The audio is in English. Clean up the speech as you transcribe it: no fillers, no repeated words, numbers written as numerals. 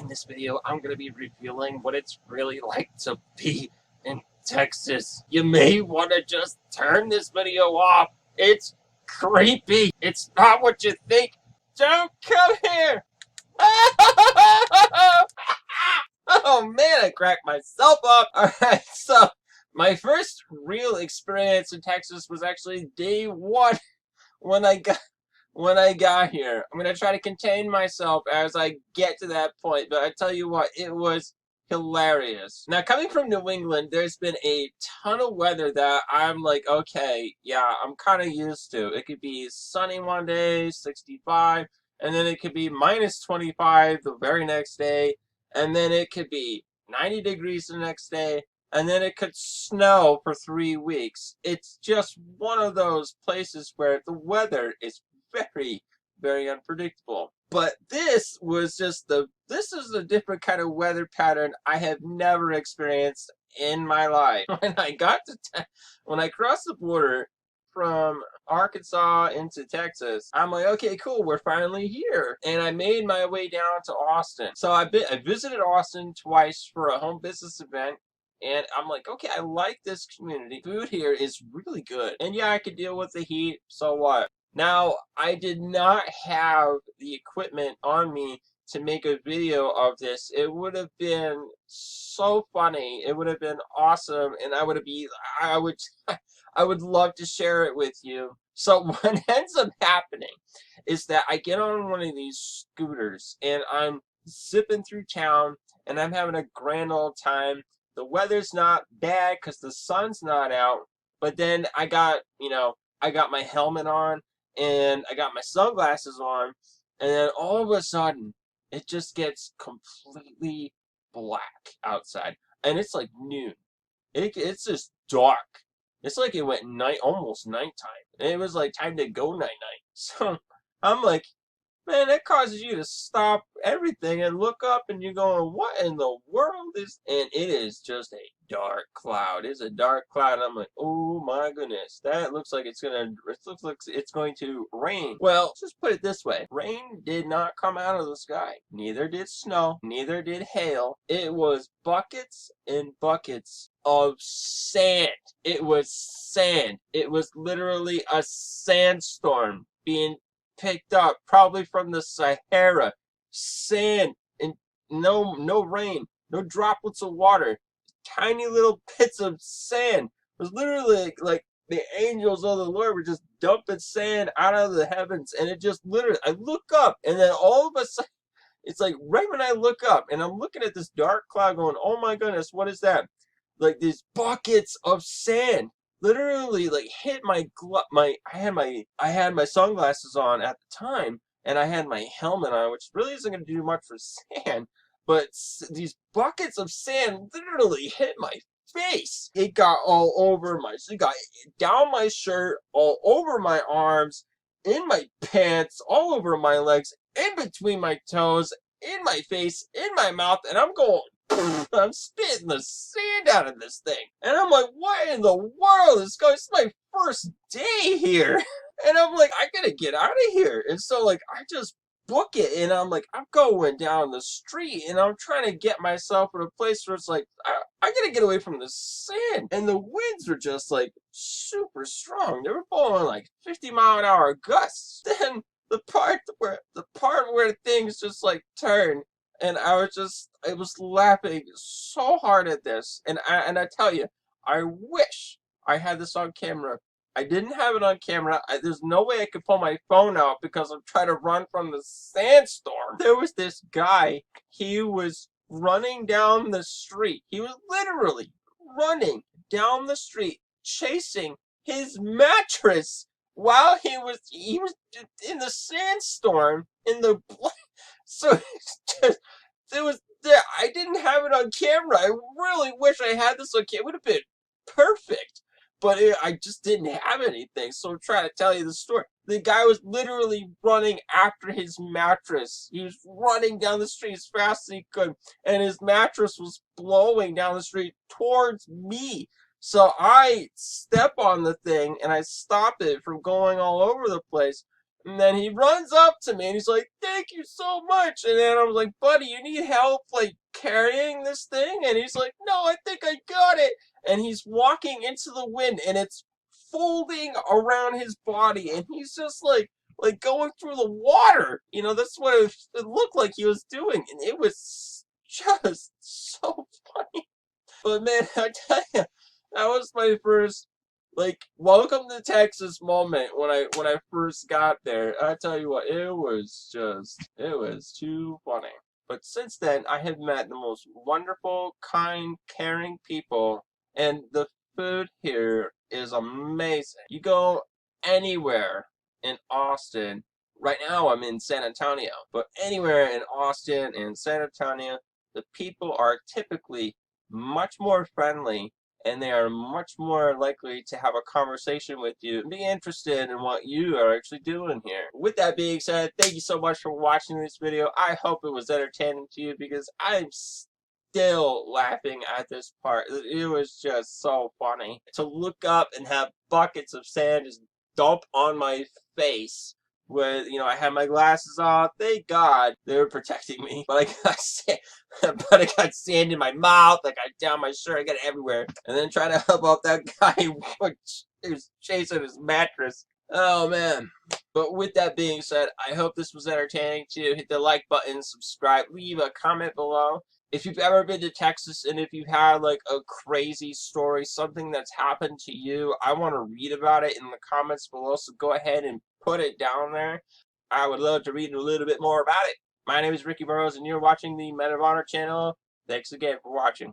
in this video, I'm going to be revealing what it's really like to be in Texas. You may want to just turn this video off. It's creepy. It's not what you think. Don't come here. Oh man, I cracked myself up. Alright, so my first real experience in Texas was actually day one when I got here. I'm gonna try to contain myself as I get to that point, but I tell you what, it was hilarious. Now, coming from New England, there's been a ton of weather that I'm like, okay, yeah, I'm kind of used to. It could be sunny one day, 65, and then it could be minus 25 the very next day, and then it could be 90 degrees the next day, and then it could snow for 3 weeks. It's just one of those places where the weather is very, very unpredictable. But this is a different kind of weather pattern I have never experienced in my life. When I crossed the border from Arkansas into Texas, I'm like, okay, cool, we're finally here. And I made my way down to Austin. So I visited Austin twice for a home business event. And I'm like, okay, I like this community. Food here is really good. And yeah, I could deal with the heat, so what? Now, I did not have the equipment on me to make a video of this. It would have been so funny. It would have been awesome, and I would I would love to share it with you. So what ends up happening is that I get on one of these scooters and I'm zipping through town and I'm having a grand old time. The weather's not bad because the sun's not out, but then I got my helmet on and I got my sunglasses on, and then all of a sudden, it just gets completely black outside, and it's like noon. It's just dark. It's like it went almost nighttime, and it was like time to go night night. So I'm like, man, that causes you to stop everything and look up, and you're going, what in the world is? And it is just a dark cloud. It's a dark cloud. And I'm like, oh my goodness, that looks like it's going to rain. Well, let's just put it this way: rain did not come out of the sky. Neither did snow. Neither did hail. It was buckets and buckets of sand. It was sand. It was literally a sandstorm being picked up probably from the Sahara. Sand and no rain, no droplets of water, tiny little bits of sand. It was literally like the angels of the Lord were just dumping sand out of the heavens, and it just literally, I look up and then all of a sudden, it's like right when I look up and I'm looking at this dark cloud going, oh my goodness, what is that? Like these buckets of sand literally like hit I had my sunglasses on at the time, and I had my helmet on, which really isn't going to do much for sand, but these buckets of sand literally hit my face. It got it got down my shirt, all over my arms, in my pants, all over my legs, in between my toes, in my face, in my mouth, and I'm going, I'm spitting the sand out of this thing. And I'm like, what in the world is going? It's my first day here. And I'm like, I gotta get out of here. And so like I just book it, and I'm like, I'm going down the street and I'm trying to get myself in a place where it's like I gotta get away from the sand. And the winds are just like super strong. They were blowing like 50-mile-an-hour gusts. Then the part where things just like turn, and I was laughing so hard at this. And I tell you, I wish I had this on camera. I didn't have it on camera. There's no way I could pull my phone out because I'm trying to run from the sandstorm. There was this guy. He was running down the street. He was literally running down the street, chasing his mattress while he was in the sandstorm in the so it was there. I didn't have it on camera. I really wish I had this on camera. It would have been perfect, but I just didn't have anything. So I'm trying to tell you the story. The guy was literally running after his mattress. He was running down the street as fast as he could, and his mattress was blowing down the street towards me. So I step on the thing and I stop it from going all over the place. And then he runs up to me and he's like, "Thank you so much." And then I was like, "Buddy, you need help like carrying this thing?" And he's like, "No, I think I got it." And he's walking into the wind and it's folding around his body and he's just like going through the water. You know, that's what it looked like he was doing. And it was just so funny. But man, I tell you, that was my first like welcome to Texas moment when I first got there. I tell you what, it was too funny. But since then, I have met the most wonderful, kind, caring people, and the food here is amazing. You go anywhere in Austin. Right now, I'm in San Antonio, but anywhere in Austin and San Antonio, the people are typically much more friendly and they are much more likely to have a conversation with you and be interested in what you are actually doing here. With that being said, thank you so much for watching this video. I hope it was entertaining to you because I'm still laughing at this part. It was just so funny. To look up and have buckets of sand just dump on my face with, you know, I had my glasses on. Thank God they were protecting me. But I got sand, but I got sand in my mouth. I got down my shirt. I got it everywhere. And then trying to help out that guy who was chasing his mattress. Oh man. But with that being said, I hope this was entertaining to you. Hit the like button, subscribe, leave a comment below. If you've ever been to Texas and if you've had like a crazy story, something that's happened to you, I want to read about it in the comments below. So go ahead and put it down there. I would love to read a little bit more about it. My name is Ricky Burrows and you're watching the Men of Honor channel. Thanks again for watching.